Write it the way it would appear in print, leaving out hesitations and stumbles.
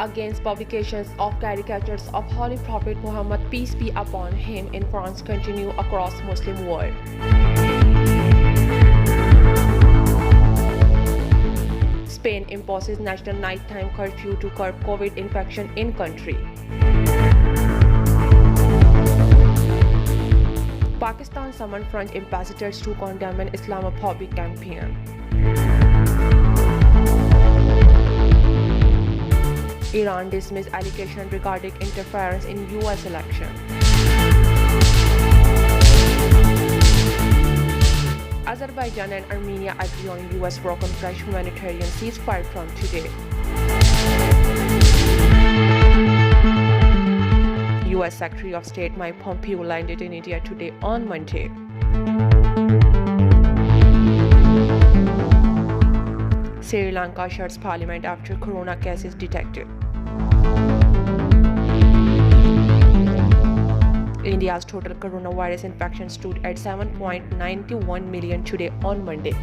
against publications of caricatures of Holy Prophet Muhammad, peace be upon him, in France continue across Muslim world. Spain imposes national nighttime curfew to curb COVID infection in country. Pakistan summoned French ambassadors to condemn an Islamophobic campaign. Iran dismissed allegations regarding interference in US election. Azerbaijan and Armenia agree on US broken fresh humanitarian ceasefire from today. US Secretary of State Mike Pompeo landed in India today on Monday. Sri Lanka shuts parliament after corona cases detected. India's total coronavirus infection stood at 7.91 million today on Monday.